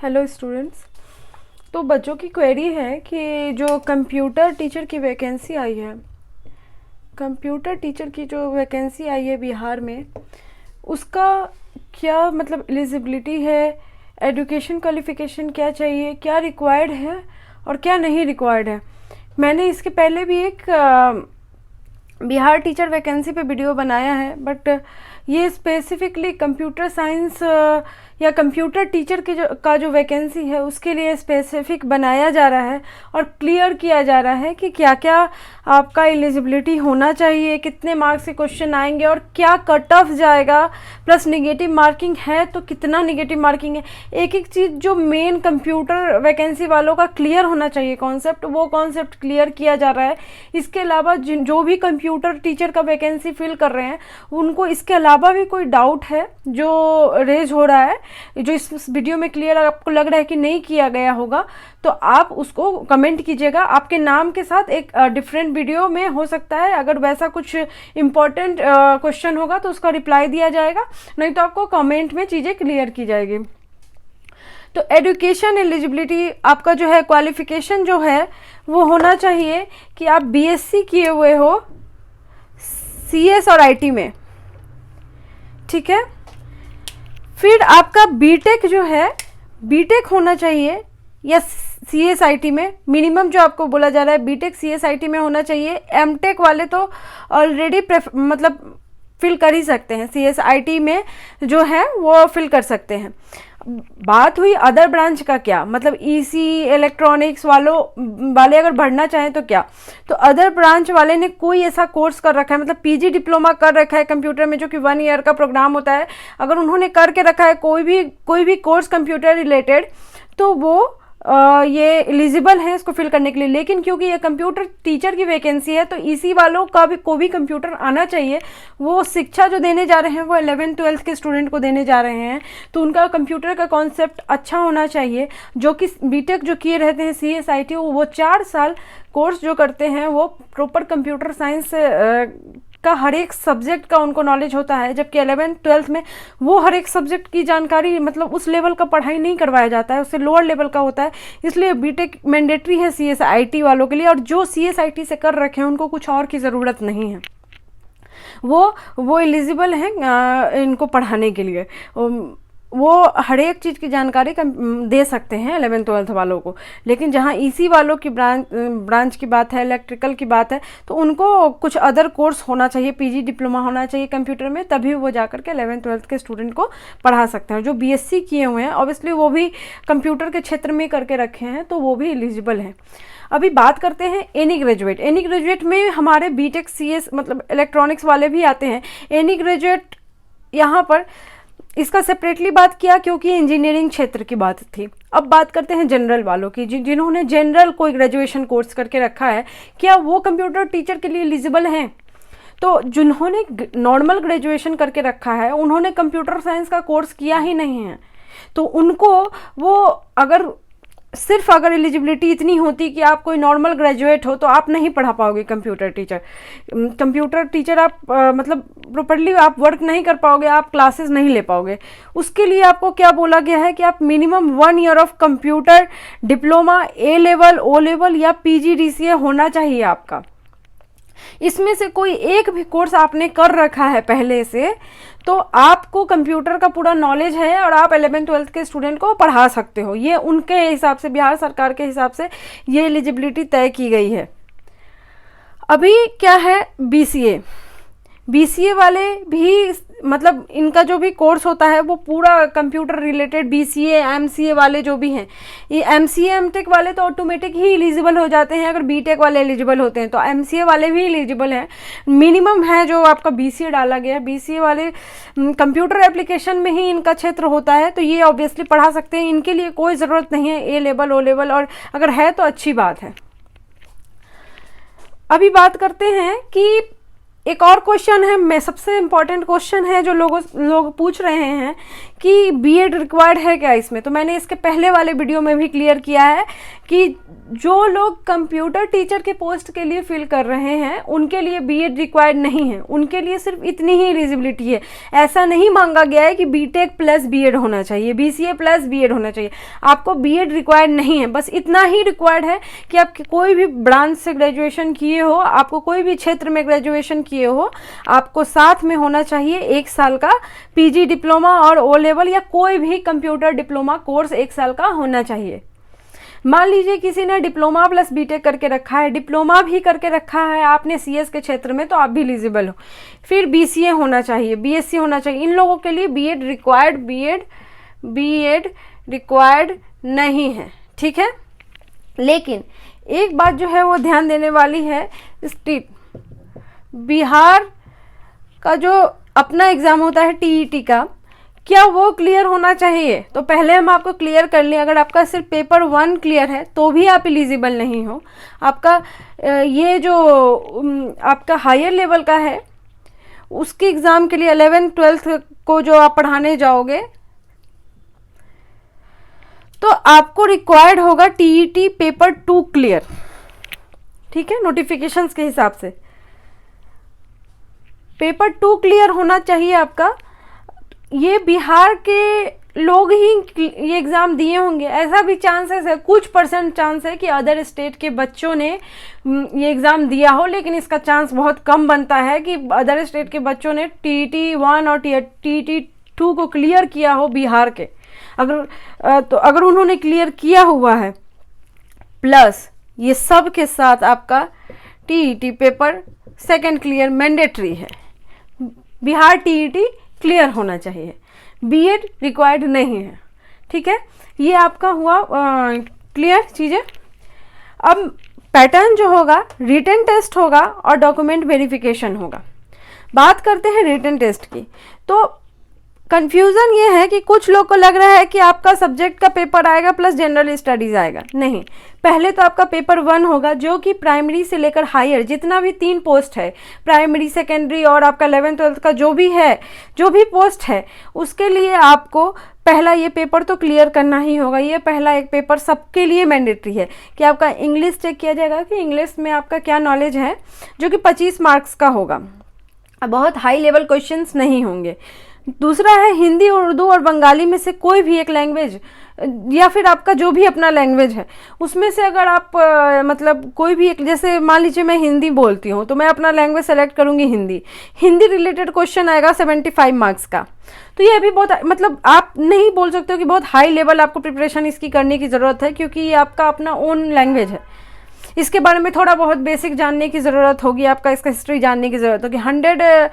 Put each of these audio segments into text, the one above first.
Hello students. तो बच्चों की क्वेरी है कि जो कंप्यूटर टीचर की वैकेंसी आई है, कंप्यूटर टीचर की जो वैकेंसी आई है बिहार में, उसका क्या मतलब एलिजिबिलिटी है, एजुकेशन क्वालिफ़िकेशन क्या चाहिए, क्या रिक्वायर्ड है और क्या नहीं रिक्वायर्ड है। मैंने इसके पहले भी एक बिहार टीचर वैकेंसी पे वीडियो बनाया है, बट ये स्पेसिफिकली कंप्यूटर साइंस या कंप्यूटर टीचर की जो वैकेंसी है उसके लिए स्पेसिफिक बनाया जा रहा है और क्लियर किया जा रहा है कि क्या क्या आपका एलिजिबिलिटी होना चाहिए, कितने मार्क्स के क्वेश्चन आएंगे और क्या कट ऑफ जाएगा, प्लस निगेटिव मार्किंग है तो कितना निगेटिव मार्किंग है। एक एक चीज़ जो मेन कंप्यूटर वैकेंसी वालों का क्लियर होना चाहिए कॉन्सेप्ट, वो कॉन्सेप्ट क्लियर किया जा रहा है। इसके अलावा जो भी कंप्यूटर टीचर का वैकेंसी फिल कर रहे हैं उनको इसके अलावा भी कोई डाउट है जो रेज हो रहा है, जो इस वीडियो में क्लियर आपको लग रहा है कि नहीं किया गया होगा, तो आप उसको कमेंट कीजिएगा आपके नाम के साथ। एक डिफरेंट वीडियो में हो सकता है अगर वैसा कुछ इम्पोर्टेंट क्वेश्चन होगा तो उसका रिप्लाई दिया जाएगा, नहीं तो आपको कमेंट में चीज़ें क्लियर की जाएगी। तो एजुकेशन एलिजिबिलिटी आपका जो है, क्वालिफिकेशन जो है वो होना चाहिए कि आप बीएससी किए हुए हो सीएस और आईटी में, ठीक है। फिर आपका बीटेक जो है, बीटेक होना चाहिए या सीएसआईटी में, मिनिमम जो आपको बोला जा रहा है बीटेक सीएसआईटी में होना चाहिए। एमटेक वाले तो ऑलरेडी मतलब फिल कर ही सकते हैं, सीएसआईटी में जो है वो फिल कर सकते हैं। बात हुई अदर ब्रांच का, क्या मतलब ईसी इलेक्ट्रॉनिक्स वाले अगर बढ़ना चाहें तो क्या, तो अदर ब्रांच वाले ने कोई ऐसा कोर्स कर रखा है, मतलब पीजी डिप्लोमा कर रखा है कंप्यूटर में, जो कि 1 ईयर का प्रोग्राम होता है, अगर उन्होंने करके रखा है कोई भी कोर्स कंप्यूटर रिलेटेड, तो वो ये एलिजिबल है इसको फिल करने के लिए। लेकिन क्योंकि ये कंप्यूटर टीचर की वैकेंसी है तो इसी वालों का भी को भी कंप्यूटर आना चाहिए। वो शिक्षा जो देने जा रहे हैं वो 11th-12th के स्टूडेंट को देने जा रहे हैं, तो उनका कंप्यूटर का कॉन्सेप्ट अच्छा होना चाहिए। जो कि बीटेक जो किए रहते हैं सीएसआईटी, वो 4 साल कोर्स जो करते हैं वो प्रॉपर कंप्यूटर साइंस का हर एक सब्जेक्ट का उनको नॉलेज होता है, जबकि 11th-12th में वो हर एक सब्जेक्ट की जानकारी मतलब उस लेवल का पढ़ाई नहीं करवाया जाता है, उससे लोअर लेवल का होता है। इसलिए बीटेक मैंडेटरी है सीएसआईटी वालों के लिए, और जो सीएसआईटी से कर रखे हैं उनको कुछ और की ज़रूरत नहीं है, वो एलिजिबल हैं इनको पढ़ाने के लिए। वो हर एक चीज़ की जानकारी दे सकते हैं 11th-12th वालों को। लेकिन जहाँ ईसी वालों की ब्रांच की बात है, इलेक्ट्रिकल की बात है, तो उनको कुछ अदर कोर्स होना चाहिए, पीजी डिप्लोमा होना चाहिए कंप्यूटर में, तभी वो जाकर के 11th-12th के स्टूडेंट को पढ़ा सकते हैं। जो बीएससी किए हुए हैं ऑब्वियसली वो भी कंप्यूटर के क्षेत्र में करके रखे हैं, तो वो भी एलिजिबल हैं। अभी बात करते हैं एनी ग्रेजुएट में हमारे बीटेक सीएस मतलब इलेक्ट्रॉनिक्स वाले भी आते हैं। एनी ग्रेजुएट यहाँ पर इसका सेपरेटली बात किया क्योंकि इंजीनियरिंग क्षेत्र की बात थी। अब बात करते हैं जनरल वालों की, जिन्होंने जनरल कोई ग्रेजुएशन कोर्स करके रखा है, क्या वो कंप्यूटर टीचर के लिए एलिजिबल हैं? तो जिन्होंने नॉर्मल ग्रेजुएशन करके रखा है, उन्होंने कंप्यूटर साइंस का कोर्स किया ही नहीं है, तो उनको वो अगर एलिजिबिलिटी इतनी होती कि आप कोई नॉर्मल ग्रेजुएट हो तो आप नहीं पढ़ा पाओगे कंप्यूटर टीचर आप मतलब प्रॉपर्ली आप वर्क नहीं कर पाओगे, आप क्लासेस नहीं ले पाओगे। उसके लिए आपको क्या बोला गया है कि आप minimum 1 year of computer diploma A level, O level या पीजीडीसीए होना चाहिए आपका। इसमें से कोई एक भी कोर्स आपने कर रखा है पहले से, तो आपको कंप्यूटर का पूरा नॉलेज है और आप 11th-12th के स्टूडेंट को पढ़ा सकते हो। ये उनके हिसाब से, बिहार सरकार के हिसाब से ये एलिजिबिलिटी तय की गई है। अभी क्या है, बीसीए वाले भी मतलब इनका जो भी कोर्स होता है वो पूरा कंप्यूटर रिलेटेड, बीसीए एमसीए वाले जो भी हैं, ये एमसीए एमटेक वाले तो ऑटोमेटिक ही एलिजिबल हो जाते हैं। अगर बीटेक वाले एलिजिबल होते हैं तो एमसीए वाले भी एलिजिबल हैं। मिनिमम है जो आपका बीसीए डाला गया है, बीसीए वाले कंप्यूटर एप्लीकेशन में ही इनका क्षेत्र होता है, तो ये ऑब्वियसली पढ़ा सकते हैं। इनके लिए कोई ज़रूरत नहीं है ए लेवल, ओ लेवल, और अगर है तो अच्छी बात है। अभी बात करते हैं कि एक और क्वेश्चन है, मैं सबसे इम्पॉर्टेंट क्वेश्चन है जो लोग पूछ रहे हैं कि बीएड रिक्वायर्ड है क्या इसमें, तो मैंने इसके पहले वाले वीडियो में भी क्लियर किया है कि जो लोग कंप्यूटर टीचर के पोस्ट के लिए फिल कर रहे हैं उनके लिए बीएड रिक्वायर्ड नहीं है, उनके लिए सिर्फ इतनी ही एलिजिबिलिटी है। ऐसा नहीं मांगा गया है कि बीटेक प्लस बीएड होना चाहिए, बीसीए प्लस बीएड होना चाहिए, आपको बीएड रिक्वायर्ड नहीं है। बस इतना ही रिक्वायर्ड है कि आप कोई भी ब्रांच से ग्रेजुएशन किए हो, आपको कोई भी क्षेत्र में ग्रेजुएशन किए हो, आपको साथ में होना चाहिए 1 साल का पीजी डिप्लोमा और ओ लेवल या कोई भी कंप्यूटर डिप्लोमा कोर्स 1 साल का होना चाहिए। मान लीजिए किसी ने डिप्लोमा प्लस बीटेक करके रखा है, डिप्लोमा भी करके रखा है आपने सीएस के क्षेत्र में, तो आप भी एलिजिबल हो। फिर बीसीए होना चाहिए, बीएससी होना चाहिए, इन लोगों के लिए बीएड रिक्वायर्ड नहीं है, ठीक है। लेकिन एक बात जो है वो ध्यान देने वाली है, स्टेट बिहार का जो अपना एग्ज़ाम होता है टीईटी का, क्या वो क्लियर होना चाहिए? तो पहले हम आपको क्लियर कर लें, अगर आपका सिर्फ पेपर 1 क्लियर है तो भी आप एलिजिबल नहीं हो। आपका ये जो आपका हायर लेवल का है उसके एग्ज़ाम के लिए 11th 12th को जो आप पढ़ाने जाओगे तो आपको रिक्वायर्ड होगा टीईटी पेपर 2 क्लियर, ठीक है, नोटिफिकेशंस के हिसाब से पेपर 2 क्लियर होना चाहिए आपका। ये बिहार के लोग ही ये एग्ज़ाम दिए होंगे, ऐसा भी चांसेस है, कुछ परसेंट चांस है कि अदर स्टेट के बच्चों ने ये एग्ज़ाम दिया हो, लेकिन इसका चांस बहुत कम बनता है कि अदर स्टेट के बच्चों ने टीईटी 1 और टीईटी 2 को क्लियर किया हो बिहार के। अगर उन्होंने क्लियर किया हुआ है, प्लस ये सब के साथ आपका टीईटी पेपर 2 क्लियर मैंडेटरी है, बिहार टीईटी क्लियर होना चाहिए, बीएड रिक्वायर्ड नहीं है, ठीक है। ये आपका हुआ क्लियर चीज़ें। अब पैटर्न जो होगा, रिटन टेस्ट होगा और डॉक्यूमेंट वेरिफिकेशन होगा। बात करते हैं रिटन टेस्ट की, तो कंफ्यूजन ये है कि कुछ लोग को लग रहा है कि आपका सब्जेक्ट का पेपर आएगा प्लस जनरल स्टडीज़ आएगा। नहीं, पहले तो आपका पेपर 1 होगा जो कि प्राइमरी से लेकर हायर जितना भी 3 पोस्ट है, प्राइमरी सेकेंडरी और आपका 11th 12th का जो भी है, जो भी पोस्ट है, उसके लिए आपको पहला ये पेपर तो क्लियर करना ही होगा। ये पहला एक पेपर सबके लिए मैंडेटरी है कि आपका इंग्लिश चेक किया जाएगा कि इंग्लिश में आपका क्या नॉलेज है, जो कि 25 मार्क्स का होगा, बहुत हाई लेवल क्वेश्चंस नहीं होंगे। दूसरा है हिंदी, उर्दू और बंगाली में से कोई भी एक लैंग्वेज या फिर आपका जो भी अपना लैंग्वेज है उसमें से अगर आप मतलब कोई भी एक, जैसे मान लीजिए मैं हिंदी बोलती हूँ तो मैं अपना लैंग्वेज सेलेक्ट करूँगी हिंदी रिलेटेड क्वेश्चन आएगा 75 मार्क्स का। तो ये भी बहुत मतलब आप नहीं बोल सकते हो कि बहुत हाई लेवल आपको प्रिपरेशन इसकी करने की ज़रूरत है, क्योंकि ये आपका अपना ओन लैंग्वेज है। इसके बारे में थोड़ा बहुत बेसिक जानने की ज़रूरत होगी, आपका इसका हिस्ट्री जानने की ज़रूरत होगी। 100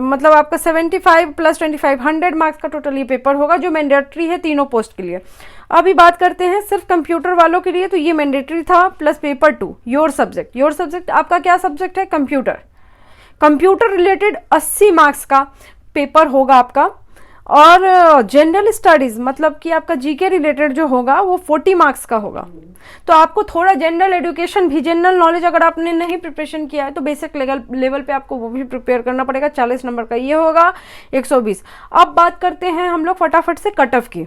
मतलब आपका 75 + 25 100 मार्क्स का टोटल ये पेपर होगा जो मैंडेटरी है तीनों पोस्ट के लिए। अभी बात करते हैं सिर्फ कंप्यूटर वालों के लिए, तो ये मैंडेटरी था प्लस पेपर 2 योर सब्जेक्ट आपका क्या सब्जेक्ट है? कंप्यूटर रिलेटेड 80 मार्क्स का पेपर होगा आपका। और जनरल स्टडीज़ मतलब कि आपका जीके रिलेटेड जो होगा वो 40 मार्क्स का होगा। तो आपको थोड़ा जनरल एजुकेशन भी, जनरल नॉलेज अगर आपने नहीं प्रिपरेशन किया है तो बेसिक लेवल पे आपको वो भी प्रिपेयर करना पड़ेगा। 40 नंबर का ये होगा 120। अब बात करते हैं हम लोग फटाफट से कट ऑफ की।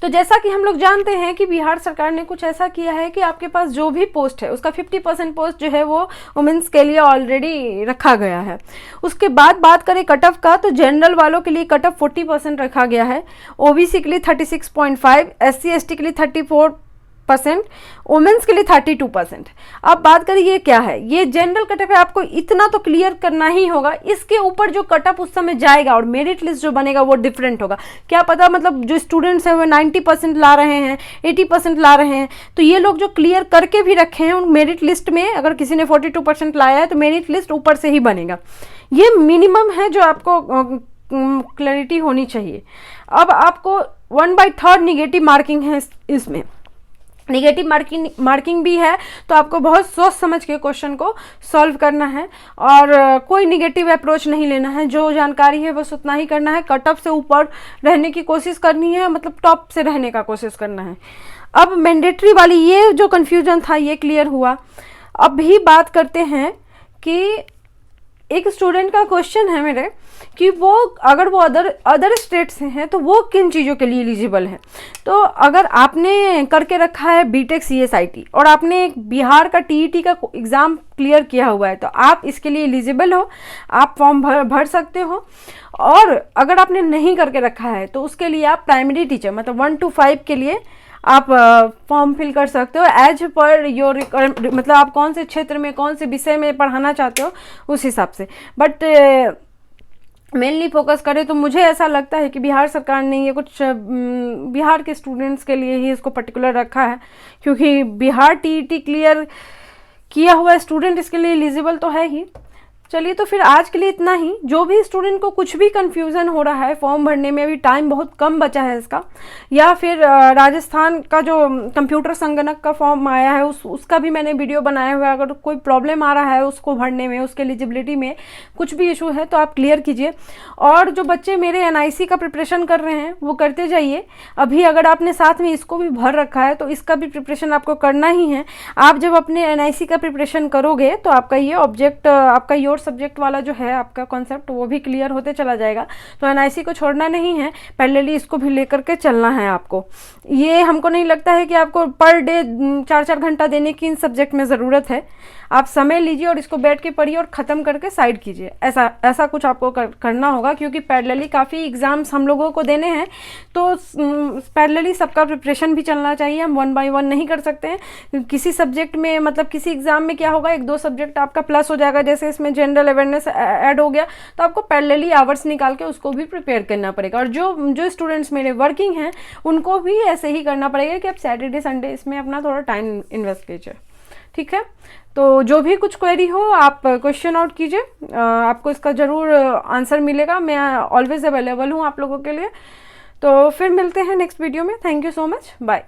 तो जैसा कि हम लोग जानते हैं कि बिहार सरकार ने कुछ ऐसा किया है कि आपके पास जो भी पोस्ट है उसका 50% पोस्ट जो है वो वुमेंस के लिए ऑलरेडी रखा गया है। उसके बाद बात करें कट ऑफ का, तो जनरल वालों के लिए कट ऑफ 40% रखा गया है, ओबीसी के लिए 36.5, SC ST के लिए 34%, वुमेन्स के लिए 32%। अब बात करें ये क्या है, ये जनरल कट ऑफ है, आपको इतना तो क्लियर करना ही होगा। इसके ऊपर जो कट ऑफ उस समय जाएगा और मेरिट लिस्ट जो बनेगा वो डिफरेंट होगा। क्या पता मतलब जो स्टूडेंट्स हैं वो 90% ला रहे हैं, 80% ला रहे हैं, तो ये लोग जो क्लियर करके भी रखे हैं उन मेरिट लिस्ट में अगर किसी ने 42% लाया है तो मेरिट लिस्ट ऊपर से ही बनेगा। ये मिनिमम है जो आपको क्लैरिटी होनी चाहिए। अब आपको 1/3 निगेटिव मार्किंग है, इसमें निगेटिव मार्किंग भी है, तो आपको बहुत सोच समझ के क्वेश्चन को सॉल्व करना है और कोई निगेटिव अप्रोच नहीं लेना है। जो जानकारी है बस उतना ही करना है, कट ऑफ से ऊपर रहने की कोशिश करनी है, मतलब टॉप से रहने का कोशिश करना है। अब मैंडेटरी वाली ये जो कन्फ्यूजन था ये क्लियर हुआ। अब भी बात करते हैं कि एक स्टूडेंट का क्वेश्चन है मेरे कि वो अगर वो अदर स्टेट से हैं तो वो किन चीज़ों के लिए एलिजिबल है। तो अगर आपने करके रखा है बीटेक CSIT और आपने बिहार का TET का एग्ज़ाम क्लियर किया हुआ है तो आप इसके लिए एलिजिबल हो, आप फॉर्म भर सकते हो। और अगर आपने नहीं करके रखा है तो उसके लिए आप प्राइमरी टीचर मतलब 1 to 5 के लिए आप फॉर्म फिल कर सकते हो एज पर योर मतलब आप कौन से क्षेत्र में कौन से विषय में पढ़ाना चाहते हो उस हिसाब से। बट मेनली फोकस करें तो मुझे ऐसा लगता है कि बिहार सरकार ने ये कुछ बिहार के स्टूडेंट्स के लिए ही इसको पर्टिकुलर रखा है, क्योंकि बिहार TET क्लियर किया हुआ स्टूडेंट इसके लिए एलिजिबल तो है ही। चलिए तो फिर आज के लिए इतना ही। जो भी स्टूडेंट को कुछ भी कंफ्यूजन हो रहा है फॉर्म भरने में, अभी टाइम बहुत कम बचा है इसका, या फिर राजस्थान का जो कंप्यूटर संगणक का फॉर्म आया है उसका भी मैंने वीडियो बनाया हुआ है, अगर कोई प्रॉब्लम आ रहा है उसको भरने में, उसके एलिजिबिलिटी में कुछ भी इशू है तो आप क्लियर कीजिए। और जो बच्चे मेरे NIC का प्रिपरेशन कर रहे हैं वो करते जाइए। अभी अगर आपने साथ में इसको भी भर रखा है तो इसका भी प्रिपरेशन आपको करना ही है। आप जब अपने NIC का प्रिपरेशन करोगे तो आपका ये ऑब्जेक्ट, आपका योर सब्जेक्ट वाला जो है आपका कॉन्सेप्ट वो भी क्लियर होते चला जाएगा। तो NIC को छोड़ना नहीं है, पैरेलली इसको भी लेकर के चलना है आपको। ये हमको नहीं लगता है कि आपको पर डे 4-4 घंटा देने की इन सब्जेक्ट में ज़रूरत है। आप समय लीजिए और इसको बैठ के पढ़िए और ख़त्म करके साइड कीजिए, ऐसा कुछ आपको करना होगा, क्योंकि पैरेलली काफ़ी एग्ज़ाम्स हम लोगों को देने हैं तो पैरेलली सबका प्रिपरेशन भी चलना चाहिए। हम 1 by 1 नहीं कर सकते हैं। किसी सब्जेक्ट में मतलब किसी एग्ज़ाम में क्या होगा, 1-2 सब्जेक्ट आपका प्लस हो जाएगा, जैसे इसमें जनरल अवेयरनेस ऐड हो गया तो आपको पैरेलली आवर्स निकाल के उसको भी प्रिपेयर करना पड़ेगा। और जो स्टूडेंट्स मेरे वर्किंग हैं उनको भी ऐसे ही करना पड़ेगा कि आप सैटरडे संडे इसमें अपना थोड़ा टाइम इन्वेस्ट कीजिए, ठीक है। तो जो भी कुछ क्वेरी हो आप क्वेश्चन आउट कीजिए, आपको इसका ज़रूर आंसर मिलेगा। मैं ऑलवेज अवेलेबल हूँ आप लोगों के लिए। तो फिर मिलते हैं नेक्स्ट वीडियो में। Thank you so much, bye.